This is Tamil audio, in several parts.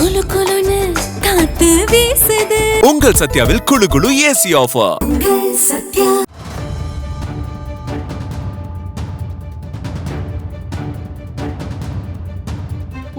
குளு குளுன்னு காத்து வீசுது. உங்கள் சத்யாவில் குளு குளு ஏசி ஆஃபர். சத்யா.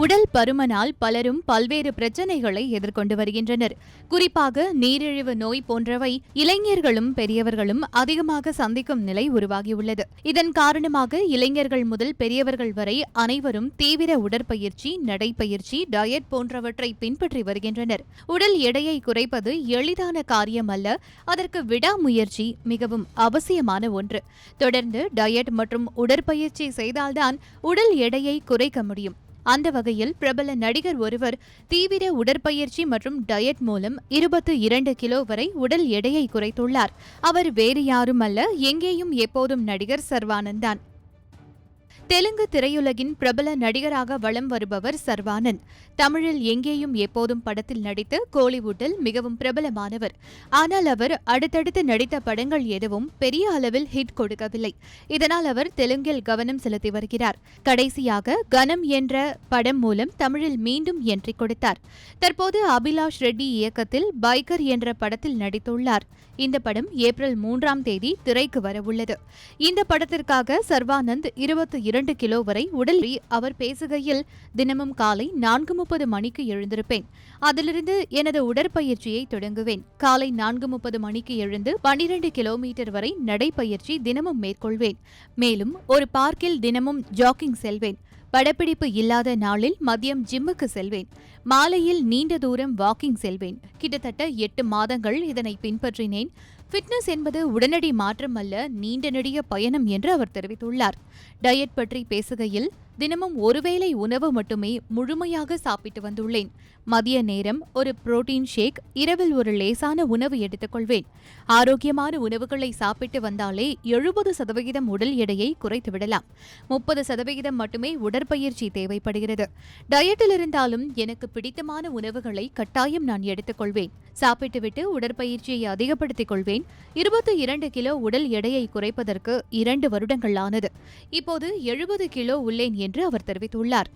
உடல் பருமனால் பலரும் பல்வேறு பிரச்சனைகளை எதிர்கொண்டு வருகின்றனர். குறிப்பாக நீரிழிவு நோய் போன்றவை இளைஞர்களும் பெரியவர்களும் அதிகமாக சந்திக்கும் நிலை உருவாகியுள்ளது. இதன் காரணமாக இளைஞர்கள் முதல் பெரியவர்கள் வரை அனைவரும் தீவிர உடற்பயிற்சி, நடைப்பயிற்சி, டயட் போன்றவற்றை பின்பற்றி வருகின்றனர். உடல் எடையை குறைப்பது எளிதான காரியம் அல்ல. அதற்கு விடாமுயற்சி மிகவும் அவசியமான ஒன்று. தொடர்ந்து டயட் மற்றும் உடற்பயிற்சி செய்தால்தான் உடல் எடையை குறைக்க முடியும். அந்த வகையில் பிரபல நடிகர் ஒருவர் தீவிர உடற்பயிற்சி மற்றும் டயட் மூலம் 22 கிலோ வரை உடல் எடையை குறைத்துள்ளார். அவர் வேறு யாரும் அல்ல, எங்கேயும் எப்போதும் நடிகர் சர்வானந்த் தான். தெலுங்கு திரையுலகின் பிரபல நடிகராக வலம் வருபவர் சர்வானந்த். தமிழில் எங்கேயும் எப்போதும் படத்தில் நடித்து கோலிவுட்டில் மிகவும் பிரபலமானவர். ஆனால் அவர் அடுத்தடுத்து நடித்த படங்கள் எதுவும் பெரிய அளவில் ஹிட் கொடுக்கவில்லை. இதனால் அவர் தெலுங்கில் கவனம் செலுத்தி வருகிறார். கடைசியாக கனம் என்ற படம் மூலம் தமிழில் மீண்டும் என்ட்ரி கொடுத்தார். தற்போது அபிலாஷ் ரெட்டி இயக்கத்தில் பைக்கர் என்ற படத்தில் நடித்துள்ளார். இந்த படம் ஏப்ரல் 3ஆம் தேதி திரைக்கு வரவுள்ளது. இந்த படத்திற்காக சர்வானந்த் 22 கிலோ வரை உடல் அவர் பேசுகையில், தினமும் காலை 4:30 மணிக்கு எழுந்திருப்பேன். அதிலிருந்து எனது உடற்பயிற்சியை தொடங்குவேன். காலை 4:30 மணிக்கு எழுந்து 12 கிலோமீட்டர் வரை நடைப்பயிற்சி தினமும் மேற்கொள்வேன். மேலும் ஒரு பார்க்கில் தினமும் ஜாக்கிங் செல்வேன். படப்பிடிப்பு இல்லாத நாளில் மதியம் ஜிம்முக்கு செல்வேன். மாலையில் நீண்ட தூரம் வாக்கிங் செல்வேன். கிட்டத்தட்ட 8 மாதங்கள் இதனை பின்பற்றினேன். ஃபிட்னஸ் என்பது உடனடி மாற்றம் அல்ல, நீண்ட நெடிய பயணம் என்று அவர் தெரிவித்துள்ளார். டயட் பற்றி பேசுகையில், தினமும் ஒருவேளை உணவு மட்டுமே முழுமையாக சாப்பிட்டு வந்துள்ளேன். மதிய நேரம் ஒரு புரோட்டீன் ஷேக், இரவில் ஒரு லேசான உணவு எடுத்துக்கொள்வேன். ஆரோக்கியமான உணவுகளை சாப்பிட்டு வந்தாலே 70% உடல் எடையை குறைத்துவிடலாம். 30% மட்டுமே உடற்பயிற்சி தேவைப்படுகிறது. டயட்டில் இருந்தாலும் எனக்கு பிடித்தமான உணவுகளை கட்டாயம் நான் எடுத்துக்கொள்வேன். சாப்பிட்டுவிட்டு உடற்பயிற்சியை அதிகப்படுத்திக் கொள்வேன். 22 கிலோ உடல் எடையை குறைப்பதற்கு 2 வருடங்கள் ஆனது. இப்போது 70 கிலோ உள்ளேன் என்று அவர் தெரிவித்துள்ளார்.